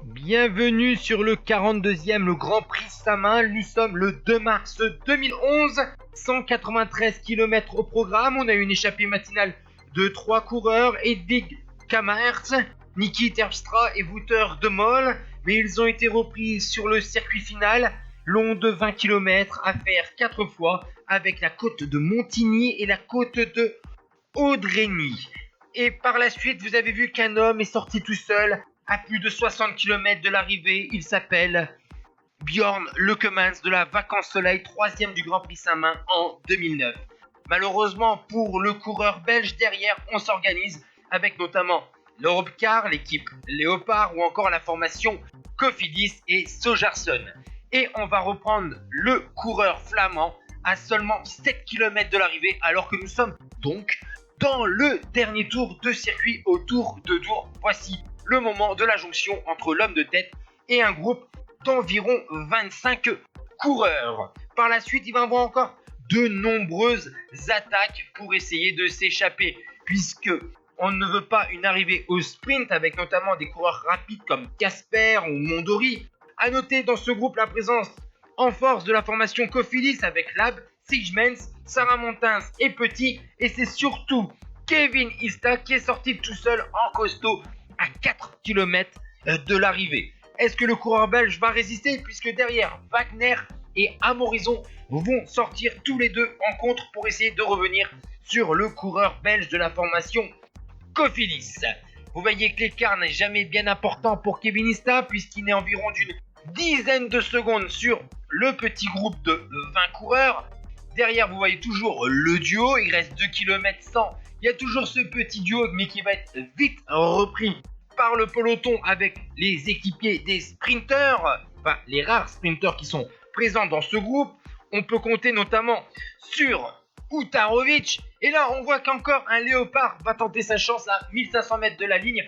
Bienvenue sur le 42e, le Grand Prix Samin. Nous sommes le 2 mars 2011, 193 km au programme. On a eu une échappée matinale de 3 coureurs, Edvig Kammertz, Niki Terpstra et Wouter de Mol, mais ils ont été repris sur le circuit final, long de 20 km à faire 4 fois, avec la côte de Montigny et la côte de Audreny. Et par la suite, vous avez vu qu'un homme est sorti tout seul à plus de 60 km de l'arrivée. Il s'appelle Björn Leukemans de la Vacance Soleil, 3e du Grand Prix Saint-Main en 2009. Malheureusement pour le coureur belge, derrière on s'organise avec notamment l'Europecar, l'équipe Léopard ou encore la formation Cofidis et Sojarson. Et on va reprendre le coureur flamand à seulement 7 km de l'arrivée, alors que nous sommes donc dans le dernier tour de circuit au tour de Dour. Voici le moment de la jonction entre l'homme de tête et un groupe d'environ 25 coureurs. Par la suite, il va y avoir encore de nombreuses attaques pour essayer de s'échapper, puisque on ne veut pas une arrivée au sprint avec notamment des coureurs rapides comme Casper ou Mondori. A noter dans ce groupe la présence en force de la formation Cofidis avec Lab, Sigmens, Sarah Montins et Petit, et c'est surtout Kevin Ista qui est sorti tout seul en costaud à 4 km de l'arrivée. Est-ce que le coureur belge va résister, puisque derrière Wagner et Amorizon vont sortir tous les deux en contre pour essayer de revenir sur le coureur belge de la formation Cofidis. Vous voyez que l'écart n'est jamais bien important pour Kevin Ista, puisqu'il est environ d'une dizaine de secondes sur le petit groupe de 20 coureurs. Derrière, vous voyez toujours le duo, il reste 2 km 100. Il y a toujours ce petit duo, mais qui va être vite repris par le peloton avec les équipiers des sprinteurs, enfin les rares sprinteurs qui sont présents dans ce groupe. On peut compter notamment sur Utarovic. Et là, on voit qu'encore un Léopard va tenter sa chance à 1500 mètres de la ligne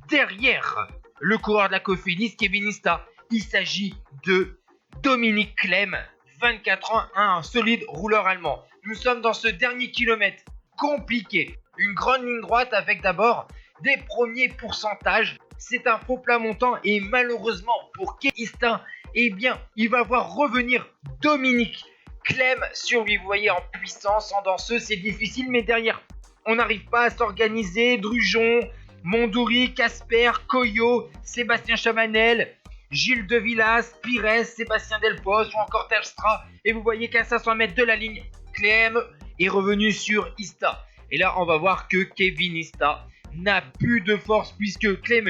derrière le coureur de la Cofidis, Kevin Ista. Il s'agit de Dominic Clem, 24 ans, un solide rouleur allemand. Nous sommes dans ce dernier kilomètre compliqué. Une grande ligne droite avec d'abord des premiers pourcentages. C'est un faux plat montant et malheureusement pour Keista, eh bien, il va voir revenir Dominic Clem sur lui. Vous voyez, en puissance, en danseuse, c'est difficile, mais derrière, on n'arrive pas à s'organiser. Drujon, Mondouri, Casper, Coyo, Sébastien Chavanel, Gilles de Villas, Pires, Sébastien Delpos ou encore Terpstra. Et vous voyez qu'à 500 mètres de la ligne, Clem est revenu sur Ista. Et là, on va voir que Kevin Ista n'a plus de force, puisque Clem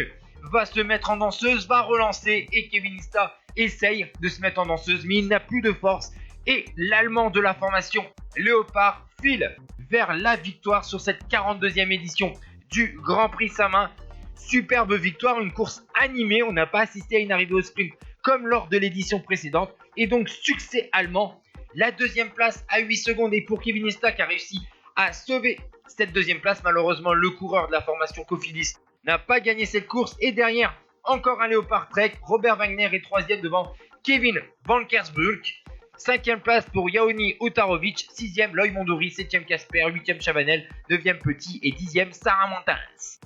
va se mettre en danseuse, va relancer, et Kevin Ista essaye de se mettre en danseuse, mais il n'a plus de force. Et l'Allemand de la formation Léopard file vers la victoire sur cette 42e édition du Grand Prix Saint-Main. Superbe victoire, une course animée, on n'a pas assisté à une arrivée au sprint comme lors de l'édition précédente, et donc succès allemand. La deuxième place à 8 secondes est pour Kevin Ista qui a réussi à sauver cette deuxième place. Malheureusement, le coureur de la formation Cofidis n'a pas gagné cette course. Et derrière, encore un Léopard Trek. Robert Wagner est 3e devant Kevin Van Kersbruck. 5e place pour Yaoni Utarovic. 6e Loïc Mondori. 7e Casper. 8e Chavanel. 9e Petit. Et 10e Sarah Montins.